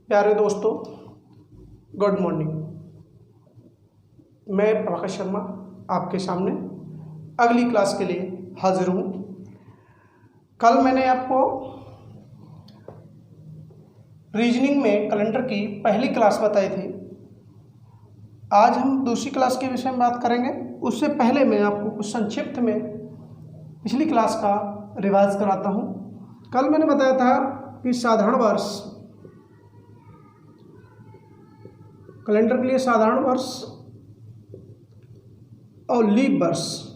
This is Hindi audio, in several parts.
प्यारे दोस्तों, गुड मॉर्निंग। मैं प्रभाकर शर्मा आपके सामने अगली क्लास के लिए हाजिर हूँ। कल मैंने आपको रीजनिंग में कैलेंडर की पहली क्लास बताई थी। आज हम दूसरी क्लास के विषय में बात करेंगे। उससे पहले मैं आपको कुछ संक्षिप्त में पिछली क्लास का रिवाइज कराता हूँ। कल मैंने बताया था कि साधारण वर्ष, कैलेंडर के लिए साधारण वर्ष और लीप वर्ष,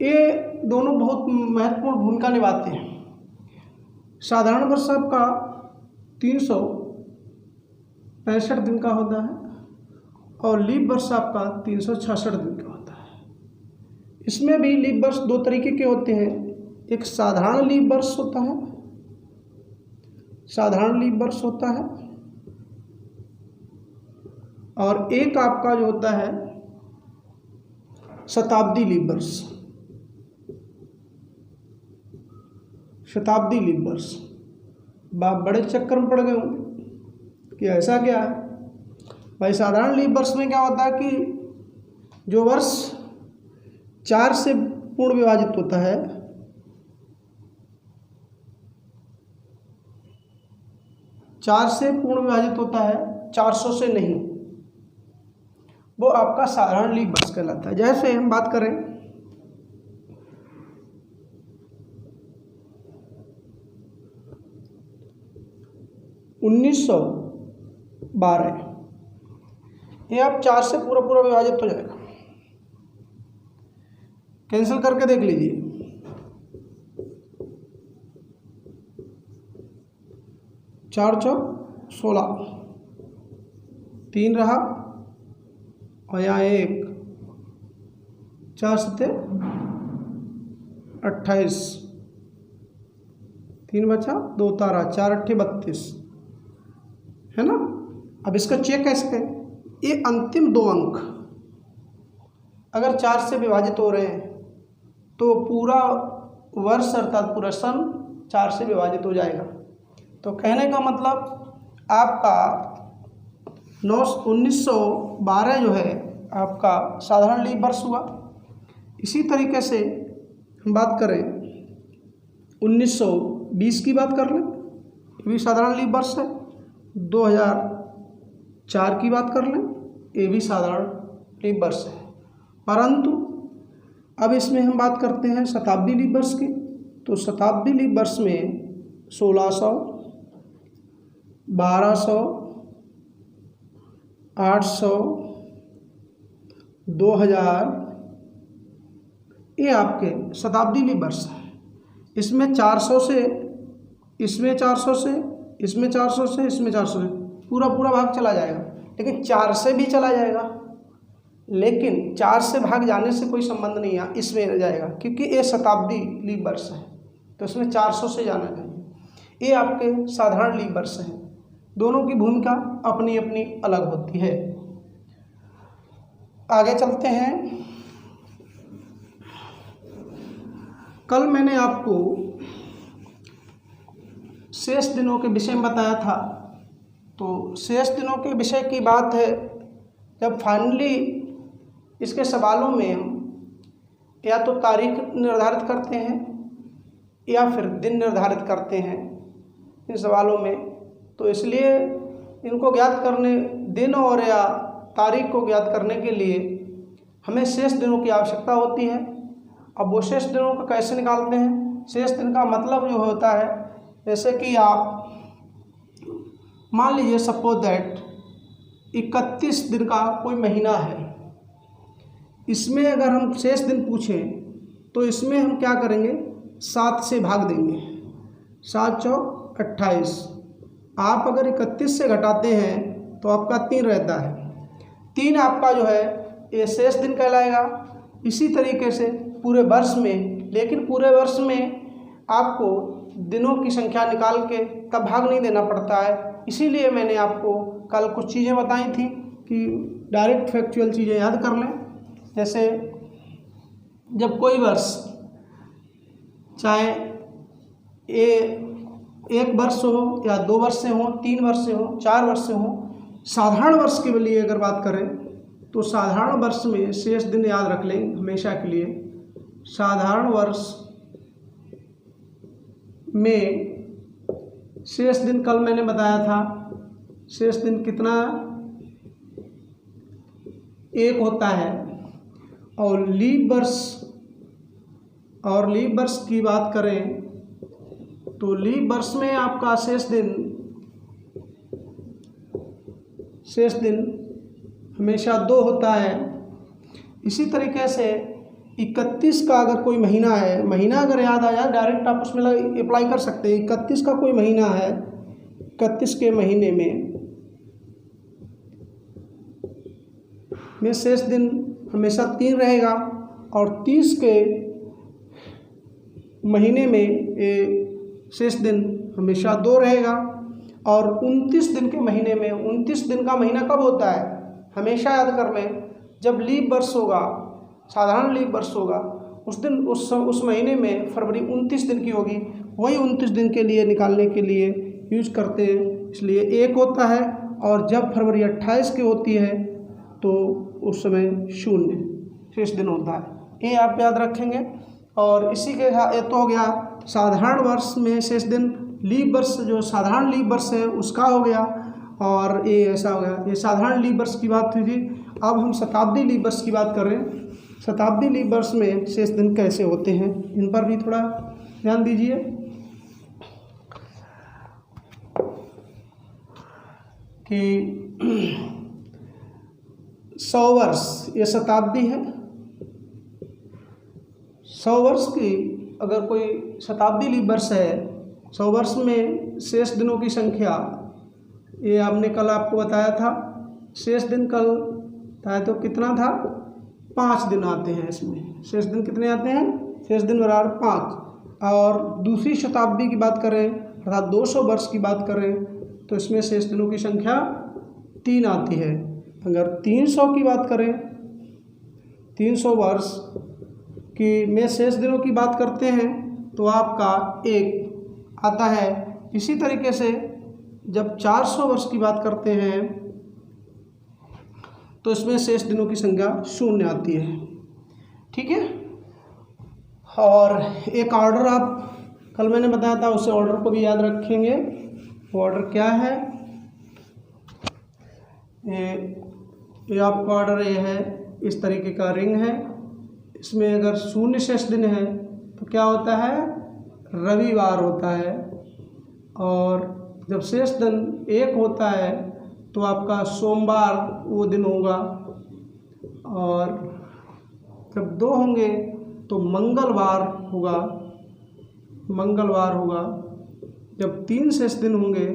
ये दोनों बहुत महत्वपूर्ण भूमिका निभाते हैं। साधारण वर्ष आपका 365 दिन का होता है और लीप वर्ष आपका 366 दिन का होता है। इसमें भी लीप वर्ष दो तरीके के होते हैं। एक साधारण लीप वर्ष होता है, साधारण लीप वर्ष होता है, और एक आपका जो होता है शताब्दी लीप वर्ष। शताब्दी लीप वर्ष बाप बड़े चक्कर में पड़ गए होंगे कि ऐसा क्या है भाई। साधारण लीप वर्ष में क्या होता है कि जो वर्ष 4 से पूर्ण विभाजित होता है, 4 से पूर्ण विभाजित होता है, 400 से नहीं, वो आपका साधारण लीप वर्ष कहलाता है। जैसे हम बात करें 1912, ये आप 4 से पूरा विभाजित हो जाएगा। कैंसिल करके देख लीजिए। 4 चौक 16, 3 रहा और यहाँ 1, 4 सत्ते 28, 3 बचा, 2 तारा, 4 अट्ठे 32, है ना। अब इसका चेक कैसे करें? ये अंतिम 2 अंक अगर 4 से विभाजित हो रहे हैं तो पूरा वर्ष अर्थात पूरा सन 4 से विभाजित हो जाएगा। तो कहने का मतलब आपका 1912 जो है आपका साधारण लीप वर्ष हुआ। इसी तरीके से हम बात करें 1920 की बात कर लें, ये भी साधारण लीप वर्ष है। 2004 की बात कर लें, ये भी साधारण लीप वर्ष है। परंतु अब इसमें हम बात करते हैं शताब्दी लीप वर्ष की। तो शताब्दी लीप वर्ष में 1600, 1200, 800, 2000, ये आपके शताब्दी लीप वर्ष है। इसमें 400 से, इसमें 400 से, इसमें 400 से, इसमें 400 से पूरा भाग चला जाएगा। लेकिन 4 से भी चला जाएगा, लेकिन 4 से भाग जाने से कोई संबंध नहीं है, इसमें रह जाएगा क्योंकि ये शताब्दी लीप वर्ष है तो इसमें 400 से जाना चाहिए। ये आपके साधारण लीप वर्ष हैं। दोनों की भूमिका अपनी अपनी अलग होती है। आगे चलते हैं। कल मैंने आपको शेष दिनों के विषय में बताया था। तो शेष दिनों के विषय की बात है जब फाइनली इसके सवालों में हम या तो तारीख निर्धारित करते हैं या फिर दिन निर्धारित करते हैं इन सवालों में। तो इसलिए इनको ज्ञात करने, दिन और या तारीख को ज्ञात करने के लिए हमें शेष दिनों की आवश्यकता होती है। अब वो शेष दिनों को कैसे निकालते हैं? शेष दिन का मतलब जो होता है, जैसे कि आप मान लीजिए सपोज दैट 31 दिन का कोई महीना है, इसमें अगर हम शेष दिन पूछें तो इसमें हम क्या करेंगे? 7 से भाग देंगे। 7 चौक 28। आप अगर 31 से घटाते हैं तो आपका 3 रहता है। 3 आपका जो है ये शेष दिन कहलाएगा। इसी तरीके से पूरे वर्ष में, लेकिन पूरे वर्ष में आपको दिनों की संख्या निकाल के तब भाग नहीं देना पड़ता है। इसीलिए मैंने आपको कल कुछ चीज़ें बताई थी कि डायरेक्ट फैक्चुअल चीज़ें याद कर लें। जैसे जब कोई वर्ष चाहे एक वर्ष हो या 2 वर्ष से हो, 3 वर्ष से हो, 4 वर्ष से हो। साधारण वर्ष के लिए अगर बात करें तो साधारण वर्ष में शेष दिन याद रख लें हमेशा के लिए। साधारण वर्ष में शेष दिन कल मैंने बताया था, शेष दिन कितना 1 होता है। और लीप वर्ष की बात करें तो लीप वर्ष में आपका शेष दिन हमेशा 2 होता है। इसी तरीके से 31 का अगर कोई महीना है, महीना अगर याद आया डायरेक्ट आप उसमें अप्लाई कर सकते हैं। 31 का कोई महीना है, 31 के महीने में शेष दिन हमेशा 3 रहेगा। और 30 के महीने में शेष दिन हमेशा 2 रहेगा। और 29 दिन के महीने में, 29 दिन का महीना कब होता है हमेशा याद कर लें, जब लीप वर्ष होगा, साधारण लीप वर्ष होगा, उस दिन उस महीने में फरवरी 29 दिन की होगी। वही 29 दिन के लिए निकालने के लिए यूज करते हैं, इसलिए 1 होता है। और जब फरवरी 28 की होती है तो उस समय 0 शेष दिन होता है। ये आप याद रखेंगे। और इसी के ये तो हो गया साधारण वर्ष में शेष दिन। लीप वर्ष जो साधारण लीप वर्ष है उसका हो गया, और ये ऐसा हो गया। ये साधारण लीप वर्ष की बात हुई थी। अब हम शताब्दी लीप वर्ष की बात कर रहे हैं। शताब्दी लीप वर्ष में शेष दिन कैसे होते हैं, इन पर भी थोड़ा ध्यान दीजिए। कि 100 वर्ष ये शताब्दी है। 100 वर्ष की अगर कोई शताब्दी लीप वर्ष है, 100 वर्ष में शेष दिनों की संख्या, ये आपने कल आपको बताया था। शेष दिन कल बताया तो कितना था, 5 दिन आते हैं इसमें। शेष दिन कितने आते हैं, शेष दिन बराबर 5। और दूसरी शताब्दी की बात करें अर्थात 200 वर्ष की बात करें तो इसमें शेष दिनों की संख्या 3 आती है। अगर 300 की बात करें, 300 वर्ष की में शेष दिनों की बात करते हैं तो आपका 1 आता है। इसी तरीके से जब 400 वर्ष की बात करते हैं तो इसमें शेष दिनों की संख्या 0 आती है। ठीक है। और एक ऑर्डर आप कल मैंने बताया था, उस ऑर्डर को भी याद रखेंगे। वो ऑर्डर क्या है, ये आपका ऑर्डर ये है, इस तरीके का रिंग है। इसमें अगर 0 शेष दिन है तो क्या होता है, रविवार होता है। और जब शेष दिन 1 होता है तो आपका सोमवार वो दिन होगा। और जब 2 होंगे तो मंगलवार होगा। जब 3 शेष दिन होंगे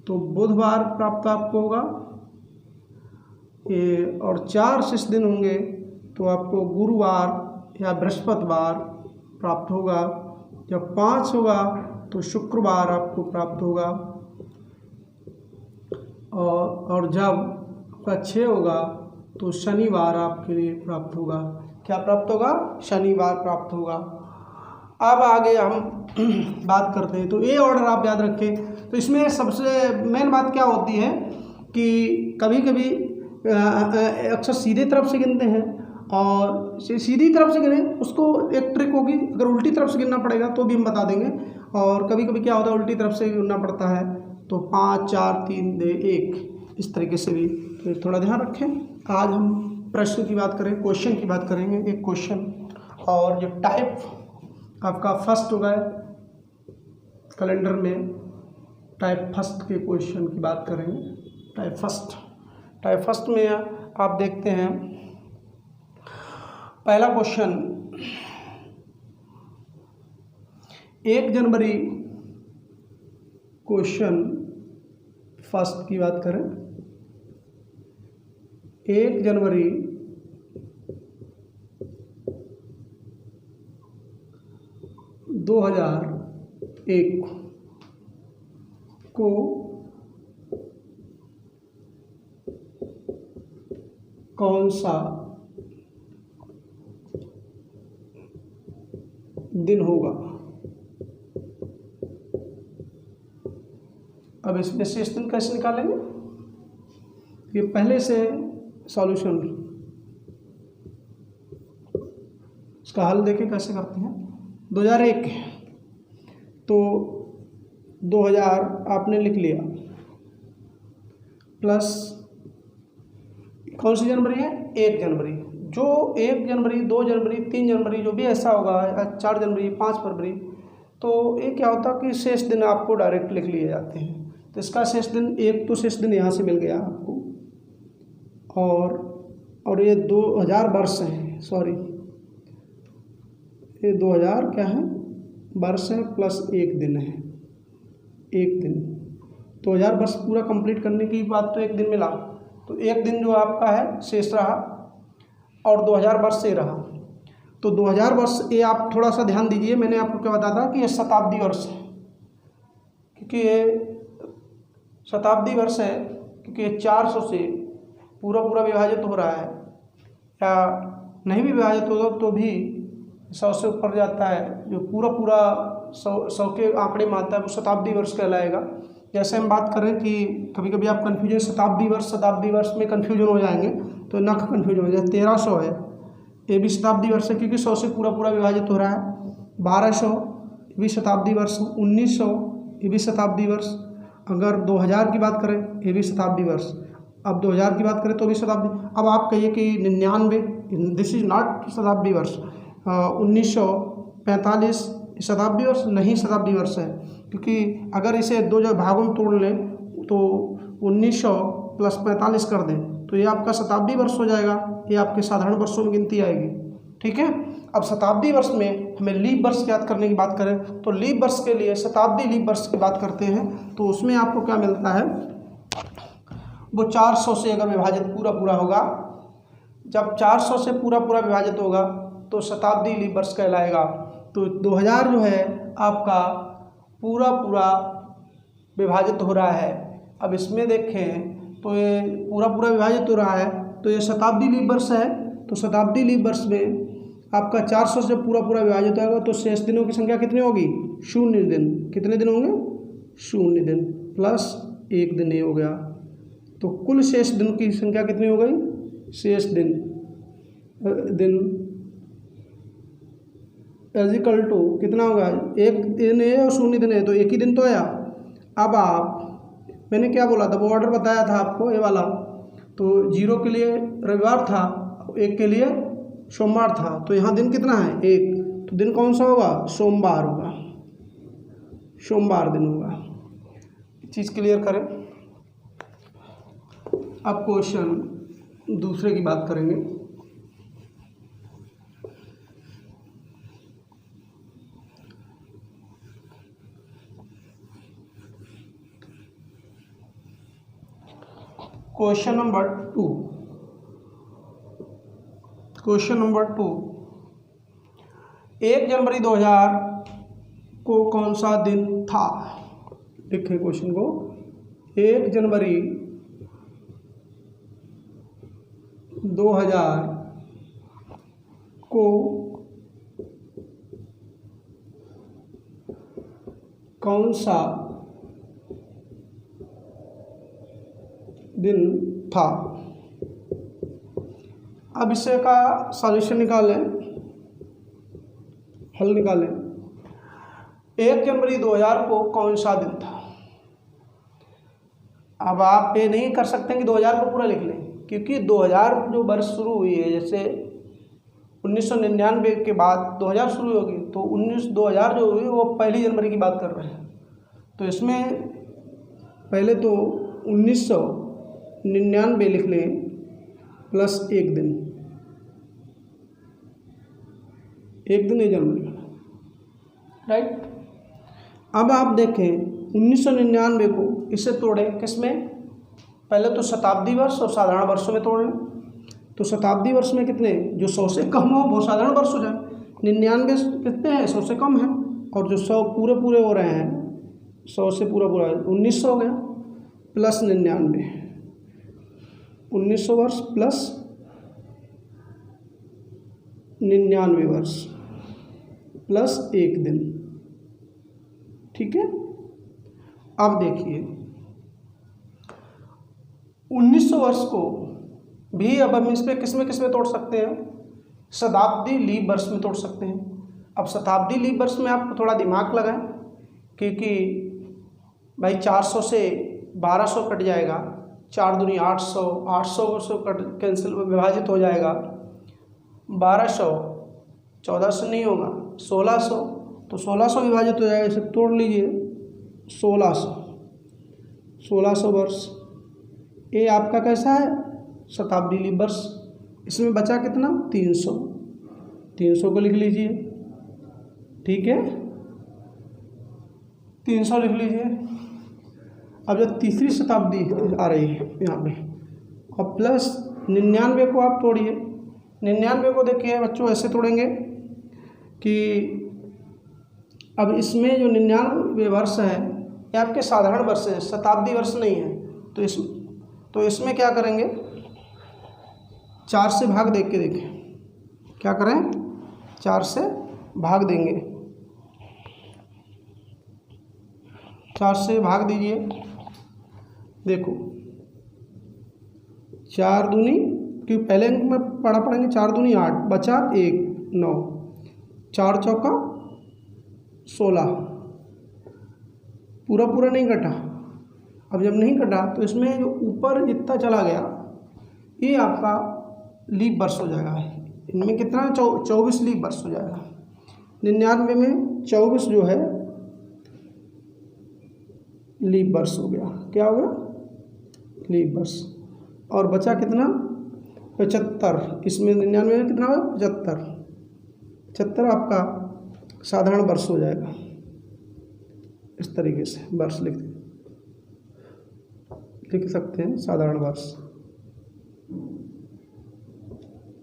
तो बुधवार प्राप्त आपको होगा। और 4 शेष दिन होंगे तो आपको गुरुवार या बृहस्पतिवार प्राप्त होगा। जब 5 होगा तो शुक्रवार आपको प्राप्त होगा। और जब आपका 6 होगा तो शनिवार आपके लिए प्राप्त होगा। क्या प्राप्त होगा, शनिवार प्राप्त होगा। अब आगे हम बात करते हैं। तो ये ऑर्डर आप याद रखें। तो इसमें सबसे मेन बात क्या होती है कि कभी कभी अक्सर सीधे तरफ से गिनते हैं, और सीधी तरफ से गिने उसको एक ट्रिक होगी, अगर उल्टी तरफ से गिनना पड़ेगा तो भी हम बता देंगे। और कभी कभी क्या होता है उल्टी तरफ से गिनना पड़ता है, तो 5 4 3 2 1 इस तरीके से भी, तो थोड़ा ध्यान रखें। आज हम प्रश्न की बात करें, क्वेश्चन की बात करेंगे। एक क्वेश्चन, और जो टाइप आपका फर्स्ट होगा कैलेंडर में, टाइप फर्स्ट के क्वेश्चन की बात करेंगे। टाइप फर्स्ट में आप देखते हैं पहला क्वेश्चन, 1 जनवरी क्वेश्चन फर्स्ट की बात करें, 1 जनवरी 2001 को कौन सा दिन होगा। अब इसमें शेष दिन कैसे निकालेंगे, ये पहले से सॉल्यूशन, इसका हल देखिए कैसे करते हैं। 2001 तो 2000 आपने लिख लिया, प्लस कौन सी जनवरी है, 1 जनवरी, जो 1 जनवरी 2 जनवरी 3 जनवरी जो भी ऐसा होगा, 4 जनवरी 5 फरवरी, तो ये क्या होता है कि शेष दिन आपको डायरेक्ट लिख लिए जाते हैं। तो इसका शेष दिन, एक तो शेष दिन यहाँ से मिल गया आपको, और ये 2000 वर्ष हैं, सॉरी ये 2000 क्या है, वर्ष है, प्लस 1 दिन है, 1 दिन, 2000 वर्ष पूरा कंप्लीट करने की बात तो 1 दिन मिला, तो 1 दिन जो आपका है शेष रहा, और 2000 वर्ष से रहा। तो 2000 वर्ष, ये आप थोड़ा सा ध्यान दीजिए, मैंने आपको क्या बताया था कि ये शताब्दी वर्ष है, क्योंकि ये शताब्दी वर्ष है, क्योंकि ये 400 से पूरा विभाजित हो रहा है, या नहीं भी विभाजित होगा तो भी 100 से ऊपर जाता है, जो पूरा 100 के आंकड़े में आता है वो शताब्दी वर्ष कहलाएगा। जैसे हम बात करें कि कभी कभी आप कन्फ्यूजन शताब्दी वर्ष में कन्फ्यूजन हो जाएंगे, तो नख कन्फ्यूजन हो जाए। 1300 है, ये भी शताब्दी वर्ष है, क्योंकि 100 से पूरा विभाजित हो रहा है। 1200 ये भी शताब्दी वर्ष, 1900 ये भी शताब्दी वर्ष, अगर 2000 की बात करें ये भी शताब्दी वर्ष, अब 2000 की बात करें तो भी शताब्दी। अब आप कहिए कि 99, दिस इज नॉट शताब्दी वर्ष, 1945 शताब्दी वर्ष नहीं, शताब्दी वर्ष है, क्योंकि अगर इसे 2 भागों में तोड़ लें तो 1900 प्लस 45 कर दें तो ये आपका शताब्दी वर्ष हो जाएगा, ये आपके साधारण वर्षों में गिनती आएगी। ठीक है, अब शताब्दी वर्ष में हमें लीप वर्ष याद करने की बात करें तो लीप वर्ष के लिए शताब्दी लीप वर्ष की बात करते हैं, तो उसमें आपको क्या मिलता है, वो 400 से अगर विभाजित पूरा होगा, जब 400 से पूरा विभाजित होगा तो शताब्दी लीप वर्ष कहलाएगा। तो 2000 जो है आपका पूरा विभाजित हो रहा है। अब इसमें देखें तो ये पूरा विभाजित हो रहा है, तो ये शताब्दी लीप वर्ष है, तो शताब्दी लीप वर्ष में आपका 400 से पूरा विभाजित होगा, तो शेष दिनों की संख्या कितनी होगी, 0 दिन। कितने दिन होंगे, 0 दिन, प्लस 1 दिन ये हो गया, तो कुल शेष दिन की संख्या कितनी हो गई, शेष दिन इक्वल टू कितना होगा, 1 दिन है और 0 दिन है, तो 1 ही दिन तो आया। अब आप, मैंने क्या बोला था, वो ऑर्डर बताया था आपको ये वाला, तो 0 के लिए रविवार था, 1 के लिए सोमवार था, तो यहाँ दिन कितना है, 1, तो दिन कौन सा होगा, सोमवार होगा, सोमवार दिन होगा। चीज़ क्लियर करें। अब क्वेश्चन दूसरे की बात करेंगे। क्वेश्चन नंबर 2, 1 जनवरी 2000 को कौन सा दिन था, लिखें क्वेश्चन को। 1 जनवरी 2000 को कौन सा दिन था। अब इसे का सॉल्यूशन निकालें, हल निकालें। 1 जनवरी 2000 को कौन सा दिन था। अब आप ये नहीं कर सकते कि 2000 को पूरा लिख लें, क्योंकि 2000 जो वर्ष शुरू हुई है, जैसे 1999 के बाद 2000 शुरू होगी, तो 2000 जो हुई वो 1 जनवरी की बात कर रहे हैं। तो इसमें पहले तो 1999 लिख लें प्लस 1 दिन, 1 दिन 1 जनवरी, राइट। अब आप देखें 1999 को इससे तोड़ें, किसमें, पहले तो शताब्दी वर्ष और साधारण वर्षों में तोड़ लें। तो शताब्दी वर्ष में कितने, जो 100 से कम हो वो साधारण वर्ष हो जाए। 99 कितने हैं, 100 से कम है, और जो 100 पूरे हो रहे हैं, 100 से पूरा 1900 हो गया, प्लस 99, 1900 वर्ष प्लस 99 वर्ष प्लस 1 दिन। ठीक है, अब देखिए 1900 वर्ष को भी अब हम इस पर किस में तोड़ सकते हैं, शताब्दी लीप वर्ष में तोड़ सकते हैं। अब शताब्दी लीप वर्ष में आप थोड़ा दिमाग लगाएं, क्योंकि भाई 400 से 1200 कट जाएगा, 4 दूनी 800, 800 कट कैंसिल विभाजित हो जाएगा, 1200, 1400 नहीं होगा, 1600, तो 1600 विभाजित हो जाएगा, इसे तोड़ लीजिए 1600 वर्ष। ये आपका कैसा है, शताब्दी लीप वर्ष। इसमें बचा कितना, 300 को लिख लीजिए, ठीक है, 300 लिख लीजिए। अब जब तीसरी शताब्दी आ रही है यहाँ पे, और प्लस 99 को आप तोड़िए। 99 को देखिए बच्चों ऐसे तोड़ेंगे कि अब इसमें जो 99 वर्ष है ये आपके साधारण वर्ष हैं, शताब्दी वर्ष नहीं है। तो इसमें क्या करेंगे, 4 से भाग दे के देखें, क्या करें, 4 से भाग देंगे, 4 से भाग दीजिए। देखो 4 दूनी, क्योंकि पहले अंक में पढ़ेंगे, 4 दूनी 8, बचा 1, 9, 4 चौका 16, पूरा नहीं कटा। अब जब नहीं कटा तो इसमें जो ऊपर जितना चला गया ये आपका लीप वर्ष हो जाएगा। इनमें कितना 24 लीप वर्ष हो जाएगा। 99 में 24 जो है लीप वर्ष हो गया, क्या हो गया, लीप वर्ष। और बचा कितना, 75। इसमें 99 में कितना होगा, 75 आपका साधारण वर्ष हो जाएगा। इस तरीके से वर्ष लिख सकते हैं, साधारण वर्ष।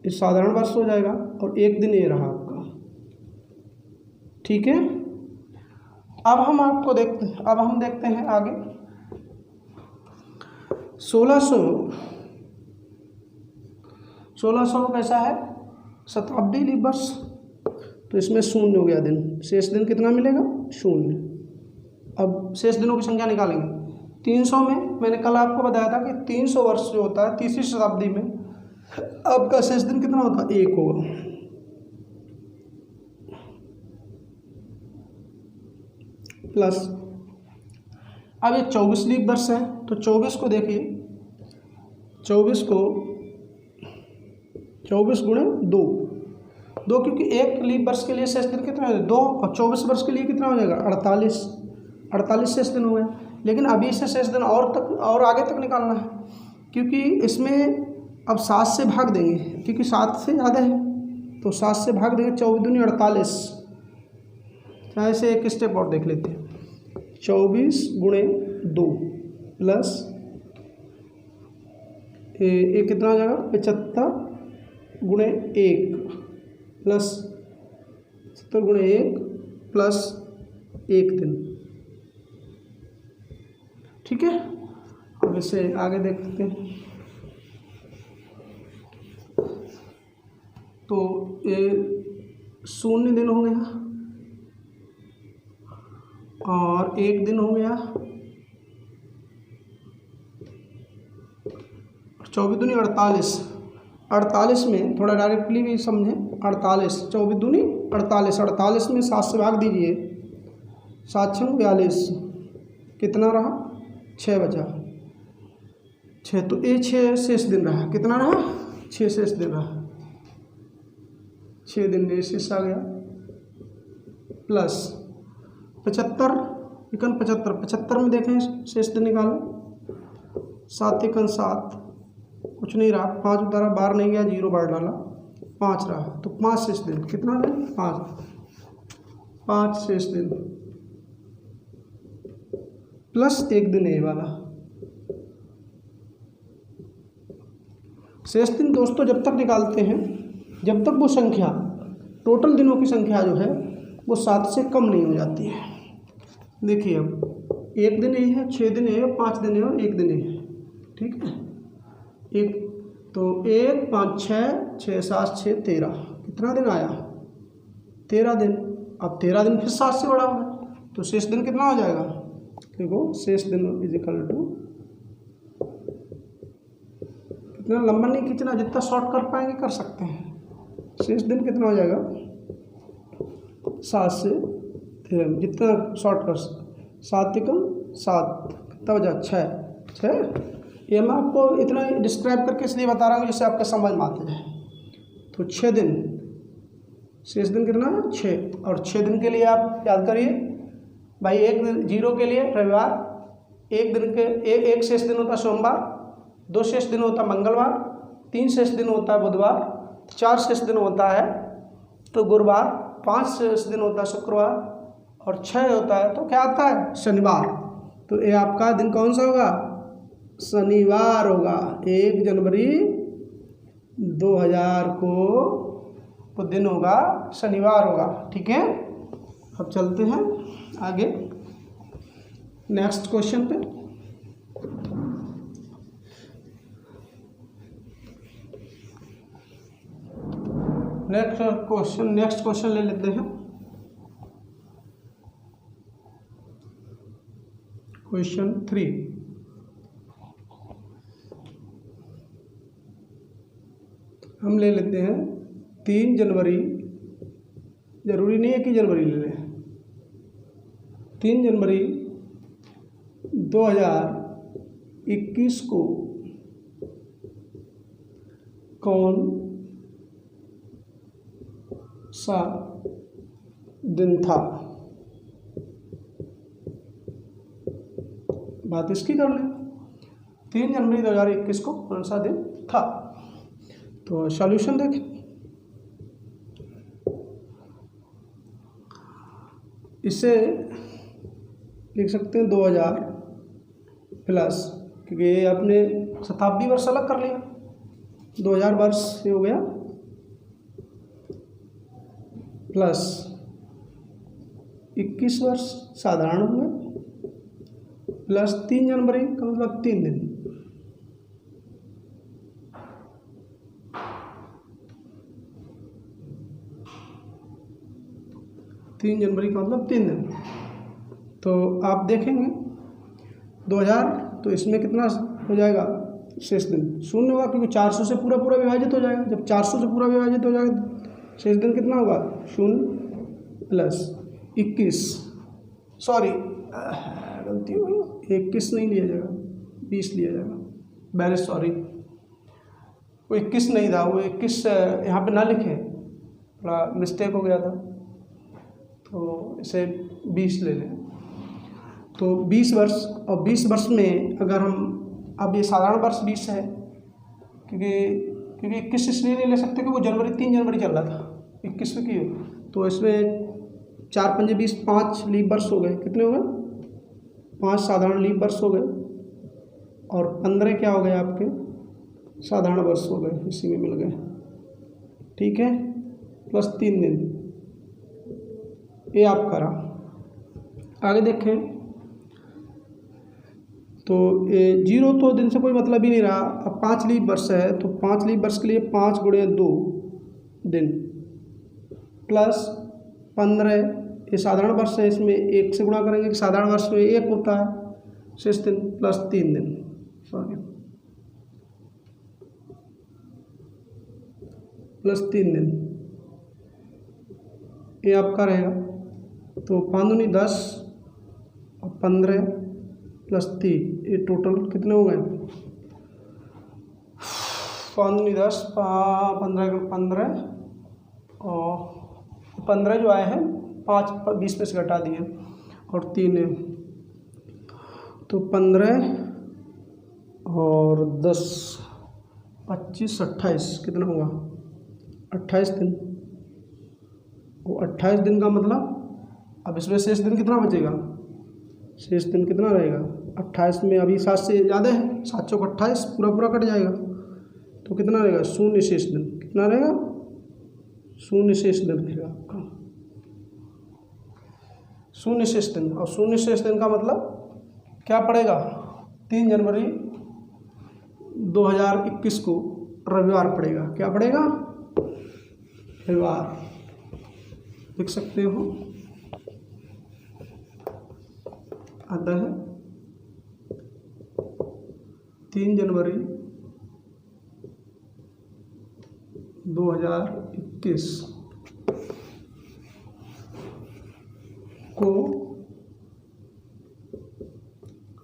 इस साधारण वर्ष हो जाएगा, और एक दिन ये रहा आपका, ठीक है। अब हम देखते हैं आगे 1600 कैसा है, शताब्दी लीप वर्ष। तो इसमें शून्य हो गया दिन, शेष दिन कितना मिलेगा, 0। अब शेष दिनों की संख्या निकालेंगे। 300 में मैंने कल आपको बताया था कि 300 वर्ष जो होता है तीसरी शताब्दी में, आपका शेष दिन कितना होता है, 1 होगा। प्लस अब ये 24 लीप वर्ष है, तो 24 को देखिए, 24 गुणे 2, क्योंकि एक लीप वर्ष के लिए शेष दिन कितना है, 2, और 24 वर्ष के लिए कितना हो जाएगा, 48 शेष दिन हो गए। लेकिन अभी इसे शेष दिन और आगे तक निकालना है, क्योंकि इसमें अब 7 से भाग देंगे, क्योंकि 7 से ज़्यादा है, तो 7 से भाग देंगे, 24 दूनी 48। चाहे से एक स्टेप और देख लेते हैं, 24 गुणे 2 प्लस ये कितना हो जाएगा, 75 गुणे 1 प्लस 70 गुणे 1 प्लस 1 दिन, ठीक है। अब इसे आगे देखते हैं। तो ये 0 दिन हो गया, और 1 दिन हो गया, 24 दूनी 48। 48 में थोड़ा डायरेक्टली भी समझें, 48, 24 दूनी 48, 48 में 7 से भाग दीजिए, 7 6 42, कितना रहा, 6 बचा, 6, तो ये 6 शेष दिन रहा, कितना रहा, 6 शेष दिन रहा, 6 दिन में शेष आ गया। प्लस 75, 75 में देखें शेष दिन निकालो, 7 1 7, कुछ नहीं रहा, 5 उतारा, बाहर नहीं गया, 0 बाहर डाला, 5 रहा, तो 5 शेष दिन, कितना दिन, 5 शेष दिन प्लस 1 दिन ये वाला। शेष दिन दोस्तों जब तक निकालते हैं, जब तक वो संख्या, टोटल दिनों की संख्या जो है वो 7 से कम नहीं हो जाती है। देखिए अब 1 दिन ये है, 6 दिन ये है, 5 दिन ये और 1 दिन ये है, ठीक है। एक तो 1 5 6 7 6 13, कितना दिन आया, 13 दिन। अब 13 दिन फिर 7 से बड़ा होगा, तो शेष दिन कितना हो जाएगा, देखो शेष दिन इज इक्वल टू इतना लंबा नहीं खींचना, जितना शॉर्ट कर पाएंगे कर सकते हैं। शेष दिन कितना हो जाएगा 7 से 13, जितना शॉर्ट कर 7 एकम 7 कितना हो जाए 6। ये मैं आपको इतना डिस्क्राइब करके इसलिए बता रहा हूँ जिससे आपके समझ में आते जाए। तो 6 दिन, शेष दिन कितना है 6, और 6 दिन के लिए आप याद करिए भाई, एक 0 के लिए रविवार, एक दिन के एक शेष दिन होता है सोमवार, 2 शेष दिन होता है मंगलवार, 3 शेष दिन होता है बुधवार, 4 शेष दिन होता है तो गुरुवार, 5 शेष दिन होता है शुक्रवार, और 6 होता है तो क्या आता है शनिवार। तो ये आपका दिन कौन सा होगा, शनिवार होगा। 1 जनवरी 2000 को दिन होगा शनिवार होगा। ठीक है, अब चलते हैं आगे नेक्स्ट क्वेश्चन पे। नेक्स्ट क्वेश्चन ले लेते हैं। क्वेश्चन 3, हम ले लेते हैं 3 जनवरी, जरूरी नहीं है कि जनवरी ले लें, 3 जनवरी 2021 को कौन सा दिन था। बात इसकी कर लें, 3 जनवरी 2021 को कौन सा दिन था। तो सॉल्यूशन देखें, इसे लिख सकते हैं 2000 प्लस, क्योंकि ये आपने शताब्दी वर्ष अलग कर लिया, 2000 वर्ष ये हो गया, प्लस 21 वर्ष साधारण हुए, प्लस 3 जनवरी का मतलब 3 दिन, तीन जनवरी का मतलब 3 दिन। तो आप देखेंगे 2000, तो इसमें कितना हो जाएगा शेष दिन, शून्य होगा, क्योंकि 400 से पूरा पूरा विभाजित हो जाएगा। जब 400 से पूरा विभाजित हो जाएगा तो शेष दिन कितना होगा, 0 प्लस 21, सॉरी गलती हो गई, 21 नहीं लिया जाएगा, 20 लिया जाएगा, वेरी सॉरी, वो 21 नहीं था, वो 21 यहाँ पे ना लिखे, थोड़ा मिस्टेक हो गया था, तो इसे 20 ले लें। तो 20 वर्ष, और 20 वर्ष में अगर हम, अब ये साधारण वर्ष 20 है, क्योंकि 21 इसलिए नहीं ले सकते कि वो 3 जनवरी चल रहा था, 21 में क्यों, तो इसमें 4 पंजे 20, 5 लीप वर्ष हो गए, कितने हो गए 5 साधारण लीप वर्ष हो गए, और 15 क्या हो गए आपके साधारण वर्ष हो गए, इसी में मिल गए। ठीक है, प्लस 3 दिन, ये आप करा। आगे देखें तो ये 0 तो दिन से कोई मतलब ही नहीं रहा। अब 5 लीप वर्ष है, तो 5 लीप वर्ष के लिए 5 गुणे 2 दिन, प्लस 15, ये साधारण वर्ष है, इसमें 1 से गुणा करेंगे कि साधारण वर्ष में 1 होता है शेष दिन, प्लस 3 दिन, सॉरी प्लस 3 दिन, ये आपका रहेगा। तो 5 दूनी 10 और 15 प्लस 3, ये टोटल कितने हो गए, 5 दूनी 10, 15 और 15 जो आए हैं, 5 20 में से घटा दिए, और 3 है, तो 15 और 10 25 28 कितना होगा 28 दिन। वो 28 दिन का मतलब, अब इसमें शेष दिन कितना बचेगा, शेष दिन कितना रहेगा 28 में, अभी 7 से ज़्यादा है, 7 चौक 28, पूरा पूरा कट जाएगा, तो कितना रहेगा 0 शेष दिन, कितना रहेगा 0 शेष दिन रहेगा आपका, 0 शेष दिन। और 0 शेष दिन का मतलब क्या पड़ेगा, 3 जनवरी 2021 को रविवार पड़ेगा, क्या पड़ेगा रविवार, लिख सकते हो आता है 3 जनवरी 2021 को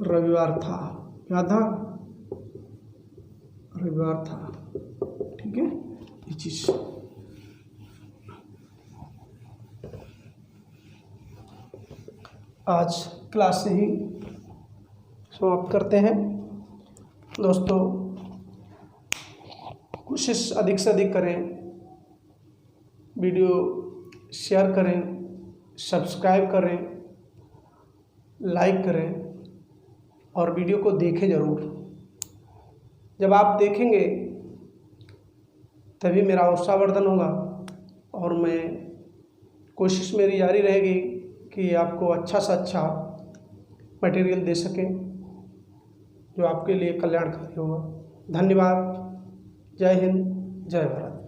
रविवार था। क्या था? रविवार था। ठीक है, ये चीज आज क्लास से ही समाप्त करते हैं। दोस्तों, कोशिश अधिक से अधिक करें, वीडियो शेयर करें, सब्सक्राइब करें, लाइक करें और वीडियो को देखें ज़रूर। जब आप देखेंगे तभी मेरा उत्साहवर्धन होगा और मैं कोशिश मेरी जारी रहेगी कि आपको अच्छा से अच्छा मटेरियल दे सकें जो आपके लिए कल्याणकारी होगा। धन्यवाद। जय हिंद, जय भारत।